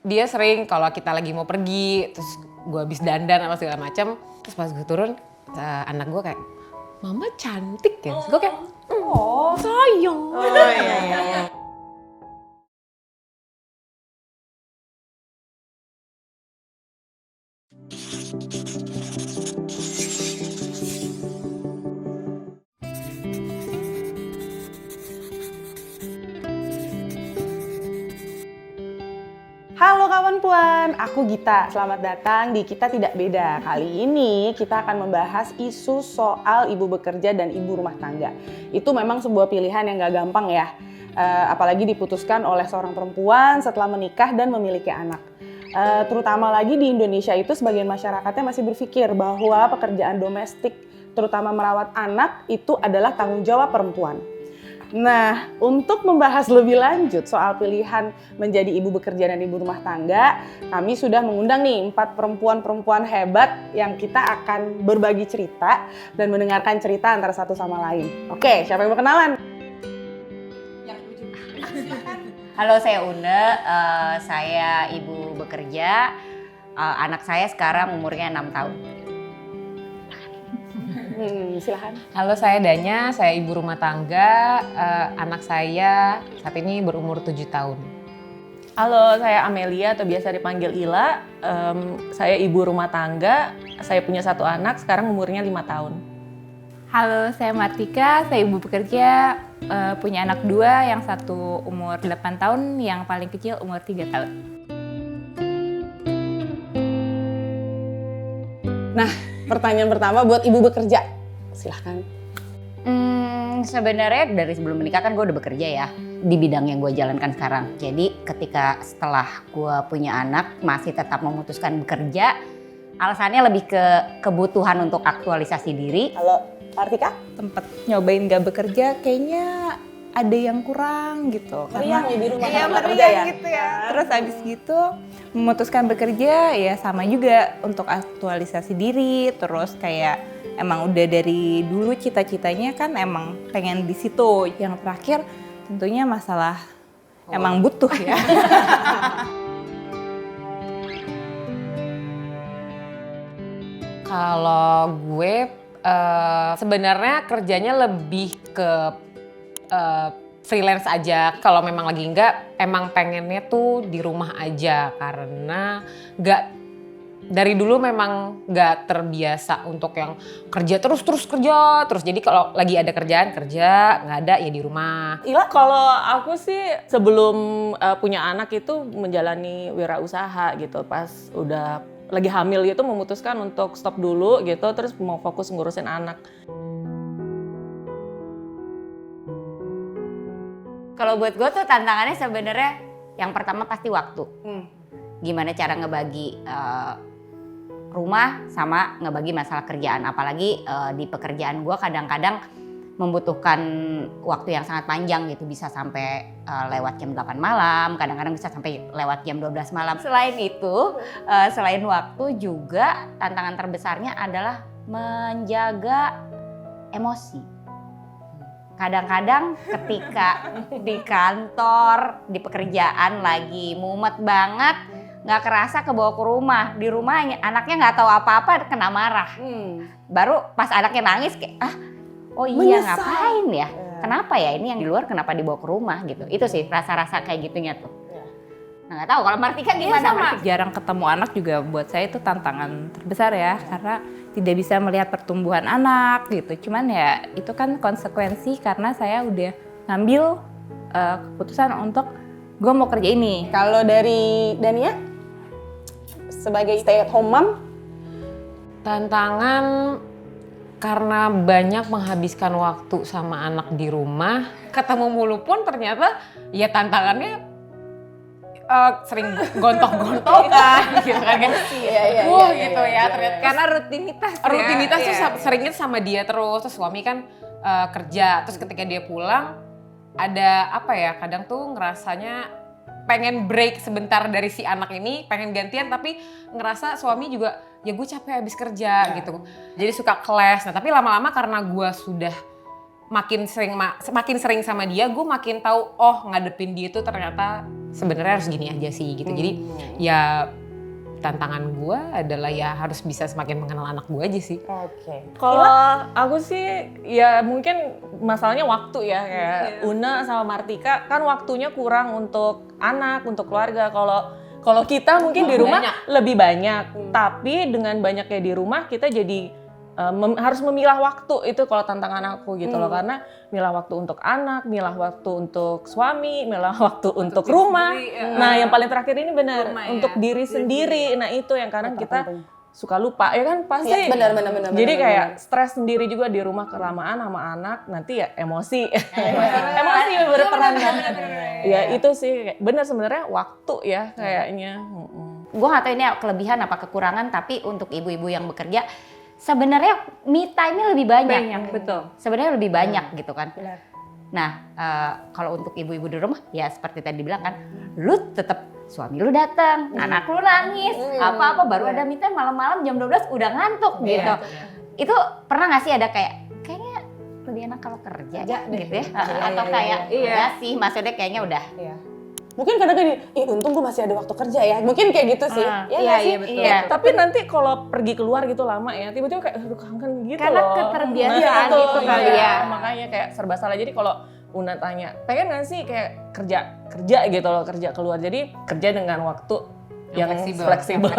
dia sering kalau kita lagi mau pergi, terus gue habis dandan apa segala macam, terus pas gue turun, anak gue kayak, Mama cantik ya. Gue kayak, sayang. Oh iya. Halo kawan puan, aku Gita. Selamat datang di Kita Tidak Beda. Kali ini kita akan membahas isu soal ibu bekerja dan ibu rumah tangga. Itu memang sebuah pilihan yang gak gampang ya. Apalagi diputuskan oleh seorang perempuan setelah menikah dan memiliki anak. Terutama lagi di Indonesia itu sebagian masyarakatnya masih berpikir bahwa pekerjaan domestik, terutama merawat anak, itu adalah tanggung jawab perempuan. Nah, untuk membahas lebih lanjut soal pilihan menjadi ibu bekerja dan ibu rumah tangga, kami sudah mengundang nih 4 perempuan-perempuan hebat yang kita akan berbagi cerita dan mendengarkan cerita antara satu sama lain. Oke, siapa yang mau kenalan? Halo, saya Une, saya ibu bekerja, anak saya sekarang umurnya 6 tahun. Silahkan. Halo, saya Danya, saya ibu rumah tangga, anak saya saat ini berumur 7 tahun. Halo, saya Amelia atau biasa dipanggil Ila. Saya ibu rumah tangga, saya punya 1 anak, sekarang umurnya 5 tahun. Halo, saya Martika, saya ibu bekerja, punya anak 2, yang satu umur 8 tahun, yang paling kecil umur 3 tahun. Nah, pertanyaan pertama buat ibu bekerja. Silahkan. Sebenarnya dari sebelum menikah kan gue udah bekerja ya, di bidang yang gue jalankan sekarang. Jadi ketika setelah gue punya anak, masih tetap memutuskan bekerja, alasannya lebih ke kebutuhan untuk aktualisasi diri. Halo, Martika? Tempat nyobain gak bekerja, kayaknya ada yang kurang gitu. Karena di rumah iya, tangga kerja ya? gitu ya. Terus abis gitu memutuskan bekerja ya sama juga untuk aktualisasi diri, terus kayak emang udah dari dulu cita-citanya kan emang pengen di situ. Yang terakhir tentunya masalah emang butuh ya. Kalau gue sebenarnya kerjanya lebih ke freelance aja. Kalau memang lagi enggak, emang pengennya tuh di rumah aja karena dari dulu memang nggak terbiasa untuk yang kerja terus kerja terus. Jadi kalau lagi ada kerjaan kerja, nggak ada ya di rumah. Ila, kalau aku sih sebelum punya anak itu menjalani wirausaha gitu. Pas udah lagi hamil gitu memutuskan untuk stop dulu gitu, terus mau fokus ngurusin anak. Kalau buat gue tuh tantangannya sebenarnya yang pertama pasti waktu. Gimana cara ngebagi rumah sama ngebagi masalah kerjaan. Apalagi di pekerjaan gue kadang-kadang membutuhkan waktu yang sangat panjang gitu. Bisa sampai lewat jam 8 malam, kadang-kadang bisa sampai lewat jam 12 malam. Selain itu, selain waktu juga tantangan terbesarnya adalah menjaga emosi. Kadang-kadang ketika di kantor, di pekerjaan lagi mumet banget, nggak kerasa kebawa ke rumah. Di rumah anaknya nggak tahu apa-apa, kena marah. Baru pas anaknya nangis kayak, oh iya Menyesal. ngapain ya? Kenapa ya ini yang di luar kenapa dibawa ke rumah gitu? Itu sih rasa-rasa kayak gitunya tuh. Nah nggak tahu kalau Martika gimana? Martika? Jarang ketemu anak juga buat saya itu tantangan terbesar ya, karena tidak bisa melihat pertumbuhan anak gitu. Cuman ya itu kan konsekuensi karena saya udah ngambil keputusan untuk gue mau kerja ini. Kalau dari Dania, sebagai stay at home mom? Tantangan karena banyak menghabiskan waktu sama anak di rumah, ketemu mulu pun ternyata ya tantangannya sering gontok-gontokan gitu kan. Iya, Gitu ya ternyata. Karena rutinitas Tuh seringnya sama dia terus suami kan kerja, terus ketika dia pulang ada apa ya, kadang tuh ngerasanya pengen break sebentar dari si anak ini, pengen gantian tapi ngerasa suami juga ya gue capek habis kerja gitu. Jadi suka clash. Nah tapi lama-lama karena gue sudah makin sering sama dia, gue makin tahu oh ngadepin dia tuh ternyata sebenarnya harus gini aja sih gitu. Jadi ya tantangan gue adalah ya harus bisa semakin mengenal anak gue aja sih. Oke. Kalau aku sih ya mungkin masalahnya waktu ya, kayak Una sama Martika kan waktunya kurang untuk anak, untuk keluarga. Kalau kita mungkin di rumah lebih banyak, tapi dengan banyaknya di rumah kita jadi harus memilah waktu. Itu kalau tantangan aku gitu loh, karena milah waktu untuk anak, milah waktu untuk suami, milah waktu untuk rumah. Nah yang paling terakhir ini benar untuk diri sendiri. Nah itu yang kadang kita suka lupa ya kan pasti. Ya, benar. Jadi kayak stres sendiri juga di rumah kelamaan sama anak, nanti ya emosi. Emosi berperan kan. Ya itu sih benar sebenarnya waktu ya kayaknya. Gue nggak tahu ini kelebihan apa kekurangan, tapi untuk ibu-ibu yang bekerja sebenarnya me time-nya lebih banyak. Betul. Sebenarnya lebih banyak gitu kan. Benar. Nah, kalau untuk ibu-ibu di rumah ya seperti tadi bilang kan, lu tetap suami lu datang, anak lu nangis, apa-apa baru ada me time malam-malam jam 12 udah ngantuk gitu. Itu pernah nggak sih ada kayaknya lebih enak kalau kerja gitu ya? Atau kayak enggak sih, maksudnya kayaknya udah. Mungkin kadang untung gue masih ada waktu kerja ya. Mungkin kayak gitu sih. Iya, betul. Iya. Tapi nanti kalau pergi keluar gitu lama ya, tiba-tiba kayak aduh kangen gitu Karena loh. keterbiasaan Nah, gitu kali ya. Makanya kayak serba salah. Jadi kalau Una tanya, pengen nggak sih kayak kerja gitu loh, kerja keluar. Jadi kerja dengan waktu yang fleksibel.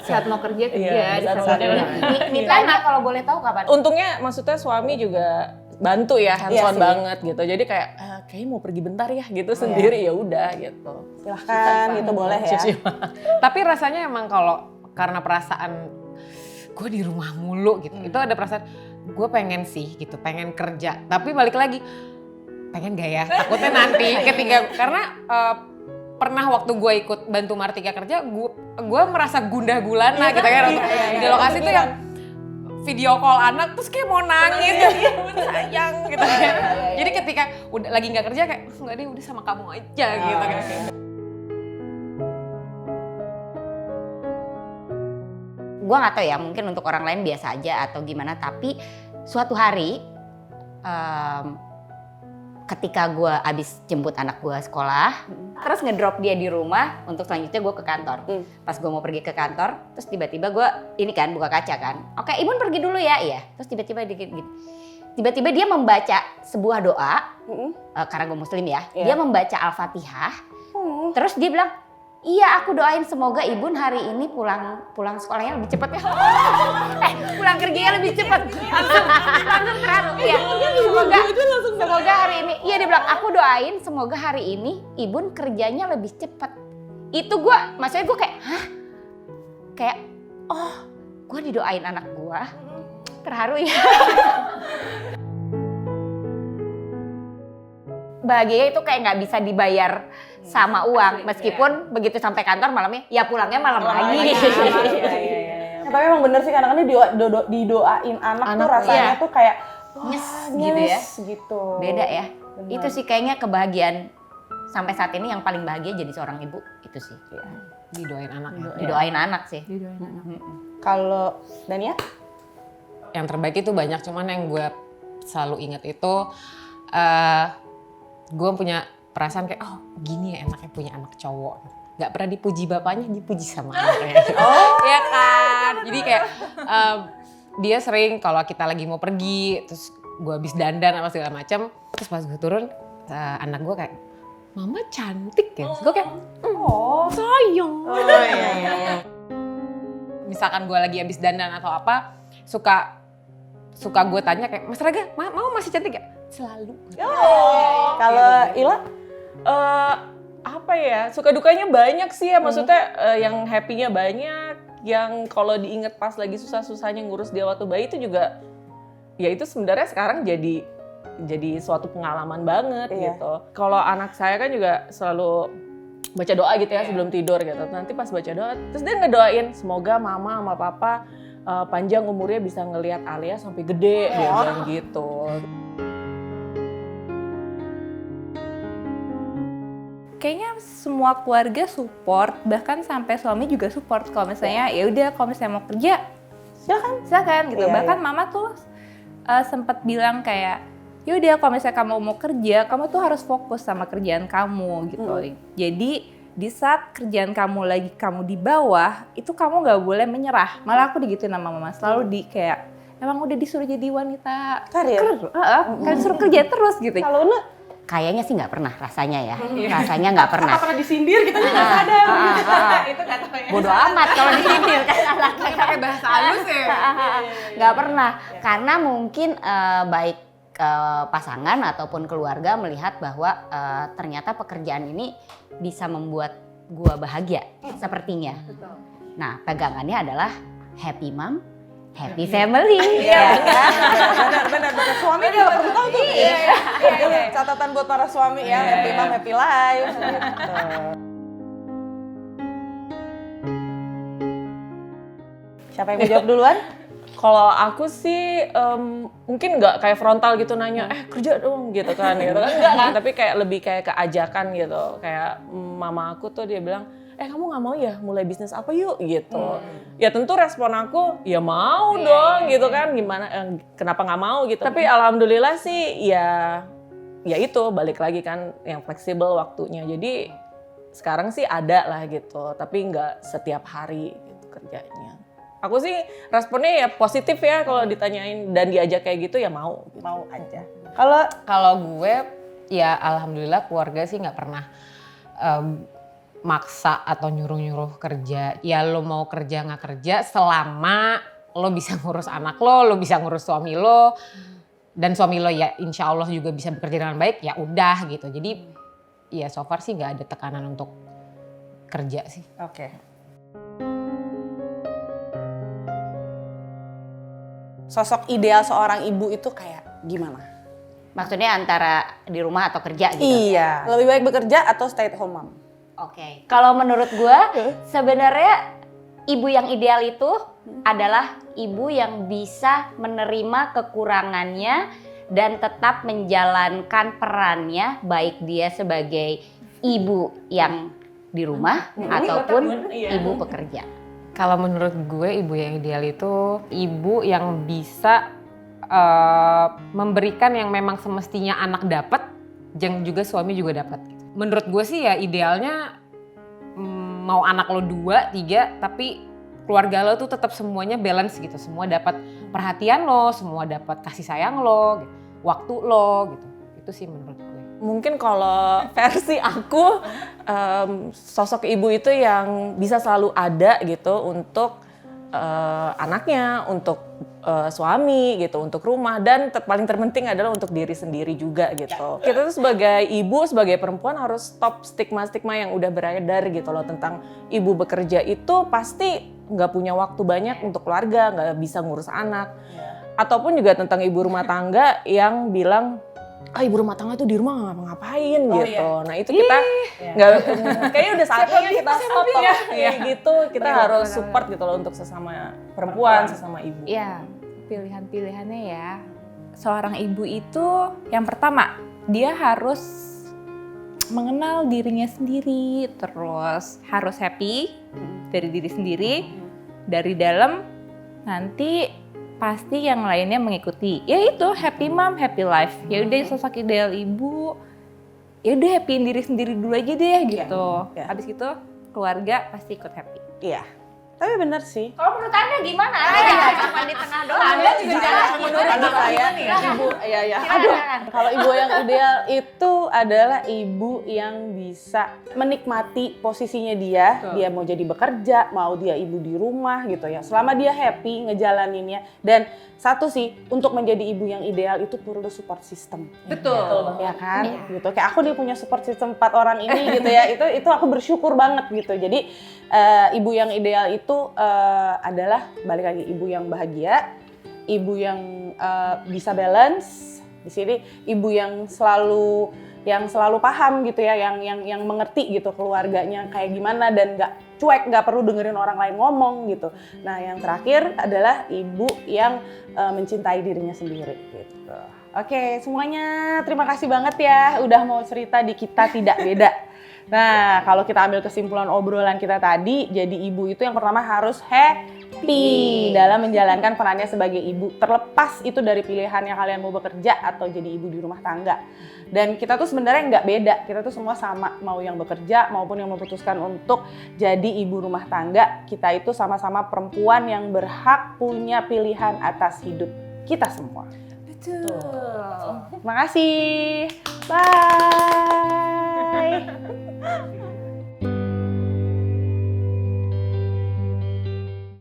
Saat mau kerja Iya, di saat saat kerja. Me time kalau boleh tahu kapan? Untungnya maksudnya suami juga bantu ya, hands-on sih. banget gitu. Jadi kayak kayaknya mau pergi bentar ya gitu sendiri ya udah gitu. Silahkan gitu boleh ya. Tapi rasanya emang kalau karena perasaan gue di rumah mulu gitu, itu ada perasaan gue pengen sih gitu, pengen kerja. Tapi balik lagi, pengen gak ya? Takutnya nanti ketika, karena pernah waktu gue ikut bantu Martika kerja, gue merasa gundah gulana gitu kan. Di lokasi tuh yang video call anak terus kayak mau nangis sayang gitu kan. Jadi ketika udah lagi nggak kerja kayak nggak deh udah sama kamu aja gitu kan. Gue nggak tahu ya, mungkin untuk orang lain biasa aja atau gimana, tapi suatu hari ketika gue abis jemput anak gue sekolah, terus ngedrop dia di rumah untuk selanjutnya gue ke kantor. Pas gue mau pergi ke kantor, terus tiba-tiba gue ini kan buka kaca kan, oke Ibun pergi dulu ya, iya. Terus tiba-tiba dia membaca sebuah doa, karena gue muslim ya, dia membaca Al-Fatihah, terus dia bilang, iya aku doain semoga Ibun hari ini pulang sekolahnya lebih cepat ya. Pulang kerjanya lebih cepat. Langsung terharu ya. Semoga hari ini, iya dia bilang aku doain semoga hari ini Ibun kerjanya lebih cepat. Itu maksudnya gue kayak, hah? Kayak, oh gue didoain anak gue. Terharu ya. Bahagia itu kayak nggak bisa dibayar sama uang, meskipun begitu sampai kantor malamnya, ya pulangnya malam lagi. Tapi emang bener sih kadang-kadang didoain anak tuh rasanya tuh kayak Nyes gitu ya. Gitu. Beda ya. Itu sih kayaknya kebahagiaan sampai saat ini yang paling bahagia jadi seorang ibu itu sih. Didoain anak. Didoain anak sih. Kalau Dania? Yang terbaik itu banyak, cuman yang gue selalu inget itu gue punya perasaan kayak oh gini ya enaknya punya anak cowok. Gak pernah dipuji bapaknya, dipuji sama anaknya. Ya kan? Jadi kayak dia sering kalau kita lagi mau pergi, terus gue habis dandan apa segala macam, terus pas gue turun, anak gue kayak, mama cantik ya. Terus gue kayak, sayang. Misalkan gue lagi habis dandan atau apa, suka gue tanya kayak, Mas Raga, mama masih cantik gak? Selalu. Kalau Ila? Apa ya, suka dukanya banyak sih ya, maksudnya yang happy-nya banyak, yang kalau diinget pas lagi susah-susahnya ngurus dia waktu bayi itu juga, ya itu sebenarnya sekarang jadi suatu pengalaman banget gitu. Kalau anak saya kan juga selalu baca doa gitu ya sebelum tidur gitu, nanti pas baca doa, terus dia ngedoain semoga mama sama papa panjang umurnya bisa ngelihat Alia sampai gede, dia bilang gitu. Kayaknya semua keluarga support, bahkan sampai suami juga support. Kalau misalnya ya udah, kalau misalnya mau kerja silakan gitu. Bahkan mama tuh sempat bilang kayak yaudah kalau misalnya kamu mau kerja, kamu tuh harus fokus sama kerjaan kamu gitu. Jadi di saat kerjaan kamu di bawah, itu kamu nggak boleh menyerah. Malah aku digituin sama mama, selalu di kayak emang udah disuruh jadi wanita Karir. kan suruh kerja terus gitu. Kalau lu Kayaknya sih nggak pernah rasanya ya. Rasanya nggak pernah. pernah disindir kita juga nggak sadar. Itu katanya. Bodoh amat kalau disindir kan anaknya. Pakai bahasa halus ya. Nggak pernah. Karena mungkin baik pasangan ataupun keluarga melihat bahwa ternyata pekerjaan ini bisa membuat gua bahagia sepertinya. Nah, pegangannya adalah happy mom, happy family. Ya kan? Benar. Suami juga perlu tahu tuh. Iya. Catatan buat para suami ya, happy mom, happy life. Gitu. Siapa yang mau jawab duluan? Kalau aku sih mungkin nggak kayak frontal gitu nanya, kerja dong gitu kan, enggak kan, tapi kayak lebih kayak keajakan gitu, kayak mama aku tuh dia bilang, kamu nggak mau ya mulai bisnis apa yuk gitu. Ya tentu respon aku, ya mau dong gitu kan, gimana, kenapa nggak mau gitu. Tapi alhamdulillah sih ya itu balik lagi kan yang fleksibel waktunya. Jadi sekarang sih ada lah gitu, tapi nggak setiap hari gitu kerjanya. Aku sih responnya ya positif ya kalau ditanyain dan diajak kayak gitu ya mau. Gitu. Mau aja. Kalau gue ya alhamdulillah keluarga sih nggak pernah maksa atau nyuruh-nyuruh kerja. Ya lo mau kerja nggak kerja selama lo bisa ngurus anak lo bisa ngurus suami lo, dan suami lo ya insya Allah juga bisa bekerja dengan baik, ya udah gitu. Jadi ya so far sih nggak ada tekanan untuk kerja sih. Oke. Sosok ideal seorang ibu itu kayak gimana? Maksudnya antara di rumah atau kerja gitu? Iya. Lebih baik bekerja atau stay at home mom? Oke. Kalau menurut gua sebenarnya ibu yang ideal itu adalah ibu yang bisa menerima kekurangannya dan tetap menjalankan perannya, baik dia sebagai ibu yang di rumah ataupun ibu pekerja. Kalau menurut gue ibu yang ideal itu ibu yang bisa memberikan yang memang semestinya anak dapat, yang juga suami juga dapat. Menurut gue sih ya idealnya mau anak lo 2, 3, tapi keluarga lo tuh tetap semuanya balance gitu. Semua dapat perhatian lo, semua dapat kasih sayang lo, gitu. Waktu lo gitu. Itu sih menurut gue. Mungkin kalau versi aku, sosok ibu itu yang bisa selalu ada gitu untuk anaknya, untuk suami gitu, untuk rumah, dan paling terpenting adalah untuk diri sendiri juga gitu. Kita tuh sebagai ibu, sebagai perempuan harus stop stigma-stigma yang udah beredar gitu loh tentang ibu bekerja itu pasti nggak punya waktu banyak untuk keluarga, nggak bisa ngurus anak. Ataupun juga tentang ibu rumah tangga yang bilang, ibu rumah tangga itu di rumah nggak ngapa-ngapain gitu. Nah itu kita nggak, kayaknya udah saatnya kita stop kayak gitu. Kita harus support gitu loh untuk sesama perempuan, sesama ibu. Ya, pilihan-pilihannya ya. Seorang ibu itu yang pertama, dia harus mengenal dirinya sendiri, terus harus happy dari diri sendiri, dari dalam, nanti pasti yang lainnya mengikuti. Ya itu happy mom, happy life. Ya udah sosok ideal ibu. Ya udah happyin diri sendiri dulu aja deh gitu. Iya. Habis itu keluarga pasti ikut happy. Iya. Tapi benar sih. Kalau menurut Anda gimana? Anda cuma di tengah doang. Anda juga jalan Menurut saya ibu, ya. Aduh. Kalau ibu yang ideal itu adalah ibu yang bisa menikmati posisinya dia. Betul. Dia mau jadi bekerja, mau dia ibu di rumah gitu ya. Selama dia happy ngejalaninnya. Dan satu sih, untuk menjadi ibu yang ideal itu perlu support system. Betul. Ya kan? Gitu. Kayak aku nih punya support system 4 orang ini gitu ya. Itu aku bersyukur banget gitu. Jadi ibu yang ideal itu adalah balik lagi ibu yang bahagia, ibu yang bisa balance. Di sini ibu yang selalu paham gitu ya, yang mengerti gitu keluarganya kayak gimana dan nggak cuek, nggak perlu dengerin orang lain ngomong gitu. Nah yang terakhir adalah ibu yang mencintai dirinya sendiri gitu. Oke semuanya terima kasih banget ya udah mau cerita di Kita Tidak Beda. Nah kalau kita ambil kesimpulan obrolan kita tadi, jadi ibu itu yang pertama harus happy. 50-50 dalam menjalankan perannya sebagai ibu. Terlepas itu dari pilihan yang kalian mau bekerja atau jadi ibu di rumah tangga. Dan kita tuh sebenarnya nggak beda, kita tuh semua sama, mau yang bekerja maupun yang memutuskan untuk jadi ibu rumah tangga. Kita itu sama-sama perempuan yang berhak punya pilihan atas hidup kita semua. Betul. Terima kasih. Bye.